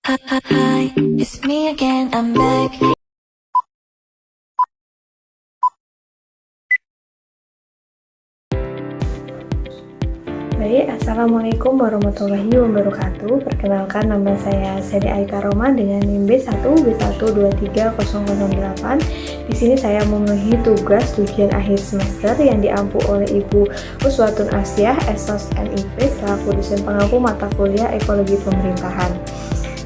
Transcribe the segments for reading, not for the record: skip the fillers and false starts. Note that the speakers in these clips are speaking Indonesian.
Hi, it's me again, I'm back. Baik, Assalamualaikum warahmatullahi wabarakatuh. Perkenalkan, nama saya Seri Aika Roma dengan NIM B1 B1230008. Di sini saya memenuhi tugas ujian akhir semester yang diampu oleh Ibu Uswatun Asyah, Esos MIP, selaku dosen pengampu mata kuliah Ekologi Pemerintahan.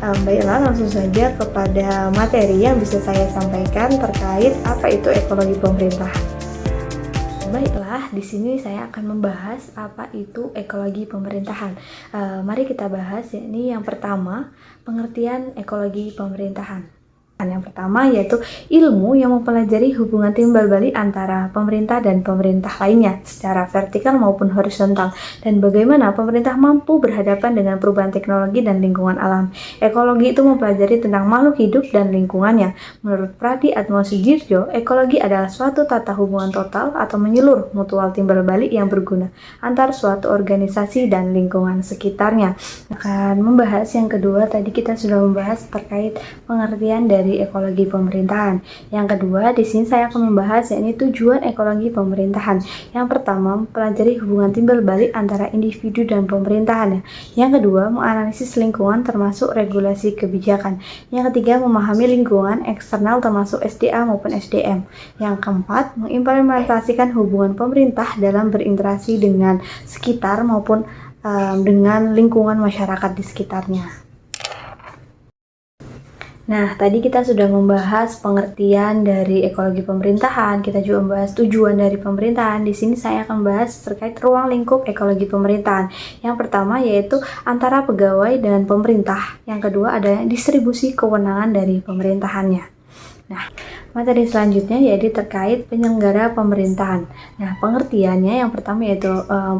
Baiklah, langsung saja kepada materi yang bisa saya sampaikan terkait apa itu ekologi pemerintahan. Baiklah, di sini saya akan membahas apa itu ekologi pemerintahan. Mari kita bahas, yakni yang pertama, pengertian ekologi pemerintahan. Yang pertama yaitu ilmu yang mempelajari hubungan timbal balik antara pemerintah dan pemerintah lainnya secara vertikal maupun horizontal, dan bagaimana pemerintah mampu berhadapan dengan perubahan teknologi dan lingkungan alam. Ekologi itu mempelajari tentang makhluk hidup dan lingkungannya. Menurut Pradi Atmosudjirdjo, ekologi adalah suatu tata hubungan total atau menyeluruh mutual timbal balik yang berguna antar suatu organisasi dan lingkungan sekitarnya. Akan membahas yang kedua, tadi kita sudah membahas terkait pengertian dari ekologi pemerintahan. Yang kedua, di sini saya akan membahas yakni tujuan ekologi pemerintahan. Yang pertama, mempelajari hubungan timbal balik antara individu dan pemerintahan. Yang kedua, menganalisis lingkungan termasuk regulasi kebijakan. Yang ketiga, memahami lingkungan eksternal termasuk SDA maupun SDM. Yang keempat, mengimplementasikan hubungan pemerintah dalam berinteraksi dengan sekitar maupun dengan lingkungan masyarakat di sekitarnya. Nah, tadi kita sudah membahas pengertian dari ekologi pemerintahan, kita juga membahas tujuan dari pemerintahan. Di sini saya akan membahas terkait ruang lingkup ekologi pemerintahan. Yang pertama yaitu antara pegawai dan pemerintah. Yang kedua ada distribusi kewenangan dari pemerintahannya. Nah, materi selanjutnya yaitu terkait penyelenggara pemerintahan. Nah, pengertiannya yang pertama yaitu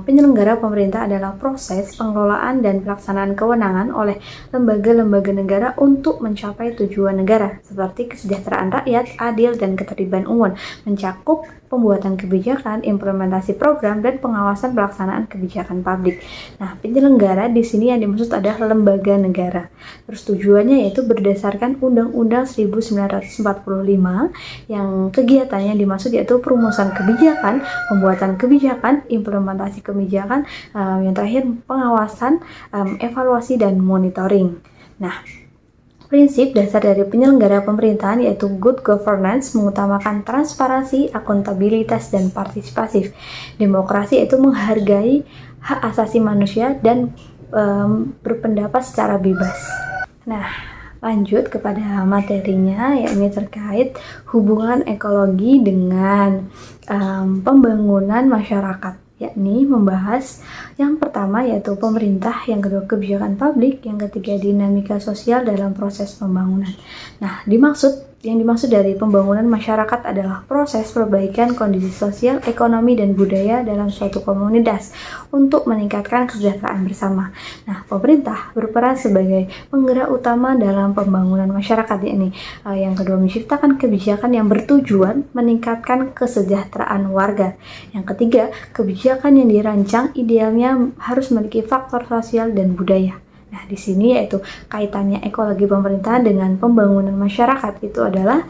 penyelenggara pemerintah adalah proses pengelolaan dan pelaksanaan kewenangan oleh lembaga-lembaga negara untuk mencapai tujuan negara seperti kesejahteraan rakyat, adil, dan ketertiban umum, mencakup pembuatan kebijakan, implementasi program, dan pengawasan pelaksanaan kebijakan publik. Nah, penyelenggara di sini yang dimaksud adalah lembaga negara. Terus tujuannya yaitu berdasarkan Undang-Undang 1945 yang kegiatannya dimaksud yaitu perumusan kebijakan, pembuatan kebijakan, implementasi kebijakan, yang terakhir pengawasan, evaluasi, dan monitoring. Nah, prinsip dasar dari penyelenggara pemerintahan yaitu good governance, mengutamakan transparansi, akuntabilitas, dan partisipasif. Demokrasi yaitu menghargai hak asasi manusia dan berpendapat secara bebas. Nah, lanjut kepada materinya, yakni terkait hubungan ekologi dengan pembangunan masyarakat, yakni membahas yang pertama yaitu pemerintah, yang kedua kebijakan publik, yang ketiga dinamika sosial dalam proses pembangunan. Nah, yang dimaksud dari pembangunan masyarakat adalah proses perbaikan kondisi sosial, ekonomi, dan budaya dalam suatu komunitas untuk meningkatkan kesejahteraan bersama. Nah, pemerintah berperan sebagai penggerak utama dalam pembangunan masyarakat ini. Yang kedua, menciptakan kebijakan yang bertujuan meningkatkan kesejahteraan warga. Yang ketiga, kebijakan yang dirancang idealnya harus memiliki faktor sosial dan budaya. Nah, di sini yaitu kaitannya ekologi pemerintahan dengan pembangunan masyarakat itu adalah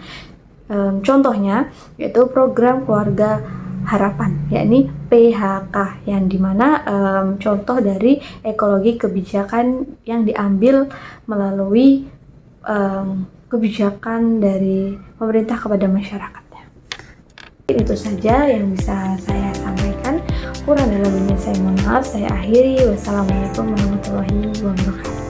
contohnya yaitu program keluarga harapan, yakni PHK, yang dimana contoh dari ekologi kebijakan yang diambil melalui kebijakan dari pemerintah kepada masyarakat. Itu saja yang bisa saya sampaikan. Kurang dan lebihnya saya mohon maaf. Saya akhiri. Wassalamualaikum warahmatullahi wabarakatuh.